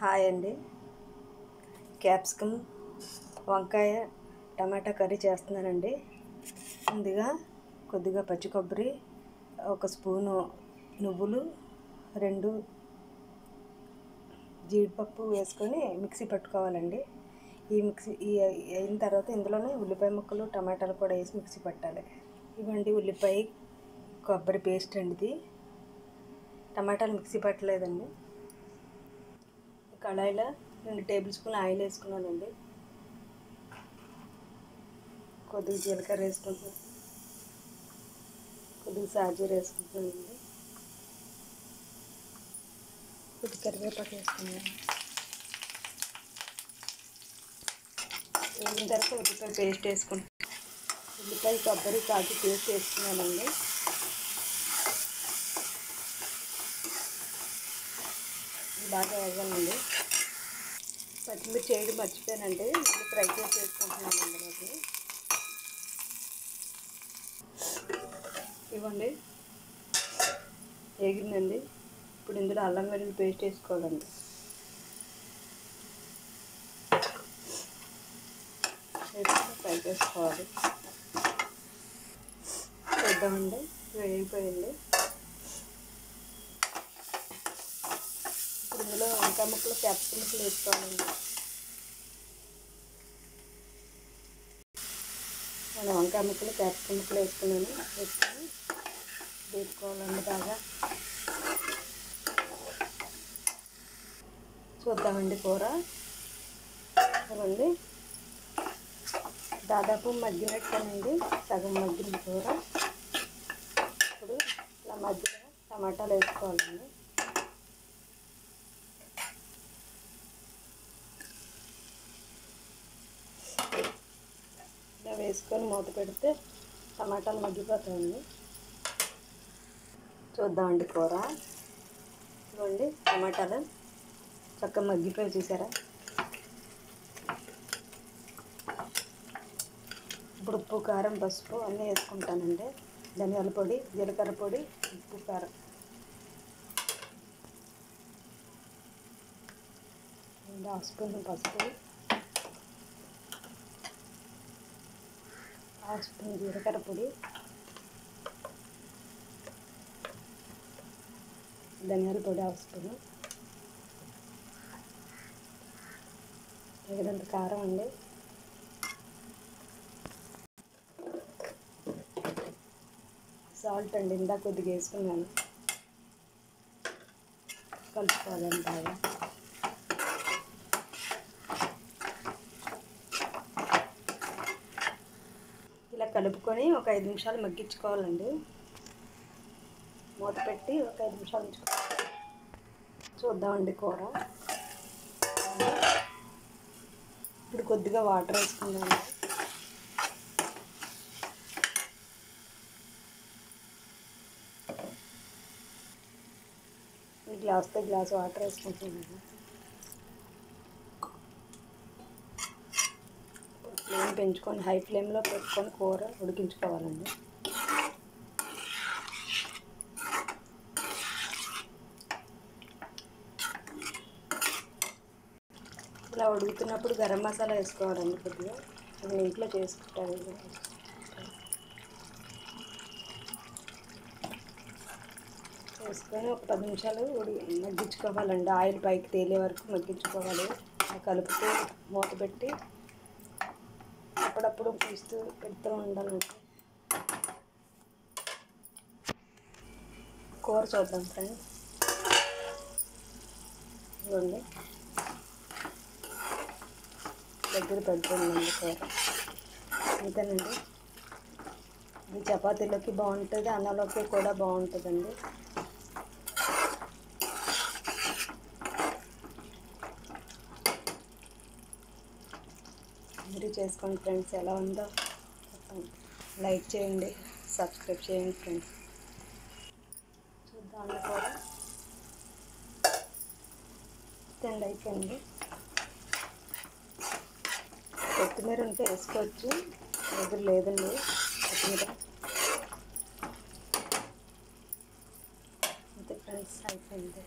Hi అండి. Capsicum వంకాయ టమాటా curry చేస్తున్నానండి. ముందుగా కొద్దిగా పచ్చి కొబ్బరి, ఒక స్పూను నువ్వులు, 2 జీడిపప్పు వేసుకొని మిక్సీ పట్టుకోవాలండి. ఈ అయిన తర్వాత ఇందులోనే ఉల్లిపాయ ముక్కలు, టమాటాలు కూడా వేసి మిక్సీ పట్టాలి. ఇవ్వండి ఉల్లిపాయ కొబ్బరి పేస్ట్ అండి. ఇది టమాటాలు మిక్సీ పట్టలేదండి. కళాయిలో 2 టేబుల్ స్పూన్ ఆయిల్ వేసుకున్నానండి. కొద్దిగా జీలకర్ర వేసుకుంటున్నాను, కొద్దిగా సాజీర వేసుకుంటున్నానండి, కొద్దిగా కరివేపాకు వేసుకున్నాను. వేగిన తర్వాత ఉల్లిపాయ పేస్ట్ వేసుకుంటాను. ఉల్లిపాయ కొబ్బరి కాజు పేస్ట్ వేసుకున్నానండి. బాగా వేగాలండి. పచ్చిమిర్చి వేయడం మర్చిపోయానండి, మళ్ళీ ఫ్రై చేసి వేసుకుంటున్నాను అందులోకి. ఇవ్వండి వేగిందండి. ఇప్పుడు ఇందులో అల్లం వెల్లుల్లి పేస్ట్ వేసుకోవాలండి. వేసుకొని ఫ్రై చేసుకోవాలి. చూద్దామండి, వేగిపోయింది. ఇప్పుడు ఇందులో వంకాయ ముక్కలు, క్యాప్సికమ్ ముక్కలు వేసుకోవాలండి. నేను వంకాయ ముక్కలు, క్యాప్సికమ్ ముక్కలు వేసుకున్నాను. వేసుకొని వేసుకోవాలండి బాగా. చూద్దామండి కూర ఇవ్వండి. దాదాపు మగ్గినట్టేనండి, సగం మగ్గిన కూర. ఇప్పుడు ఇలా మధ్యలో టమాటాలు వేసుకోవాలండి. ఇలా వేసుకొని మూత పెడితే టమాటాలు మగ్గిపోతాయండి. చూద్దామండి కూర. ఇవ్వండి టమాటాలు చక్కగా మగ్గిపోయి చూసారా. ఇప్పుడు ఉప్పు, కారం, పసుపు అన్నీ వేసుకుంటానండి. ధనియాల పొడి, జీలకర్ర పొడి, ఉప్పు, కారం. 1/2 స్పూన్ పసుపు, 1/2 స్పూన్ జీలకర్ర పొడి, ధనియాల పొడి 1/2 స్పూను, తగినంత కారం అండి. సాల్ట్ అండి, ఇందాక కొద్దిగా వేసుకున్నాను. కలుపుకోవాలండి బాగా. ఇలా కలుపుకొని ఒక 5 నిమిషాలు మగ్గించుకోవాలండి. మూత పెట్టి ఒక 5 నిమిషాలు ఉంచుకోవాలి. చూద్దామండి కూర. ఇప్పుడు కొద్దిగా వాటర్ వేసుకున్నాను. గ్లాస్తో గ్లాస్ వాటర్ వేసుకుంటున్నాను. ఫ్లేమ్ పెంచుకొని హై ఫ్లేమ్లో పెట్టుకొని కూర ఉడికించుకోవాలండి. ఇలా ఉడుకుతున్నప్పుడు గరం మసాలా వేసుకోవాలండి. కొద్దిగా నేను ఇంట్లో చేసుకుంటాను. వేసుకొని ఒక 10 నిమిషాలు మగ్గించుకోవాలండి. ఆయిల్ పైకి తేలే వరకు మగ్గించుకోవాలి. కలుపుతూ మూత పెట్టి అప్పుడప్పుడు తీస్తూ పెడుతూ ఉండాలండి. కూర చూద్దాం ఫ్రెండ్స్. ఇవ్వండి దగ్గర పెడుతుందండి కూర. అంతేనండి. ఇది చపాతీలోకి బాగుంటుంది, అన్నంలోకి కూడా బాగుంటుందండి. మీరు చేసుకోండి ఫ్రెండ్స్. ఎలా ఉందో లైక్ చేయండి, సబ్స్క్రైబ్ చేయండి ఫ్రెండ్స్. చూద్దాం కూర తిండి అయిపోయింది. కొత్తిమీర ఉంటే వేసుకోవచ్చు, దగ్గర లేదండి కొత్తిమీర. అంతే ఫ్రెండ్స్, అయిపోయింది.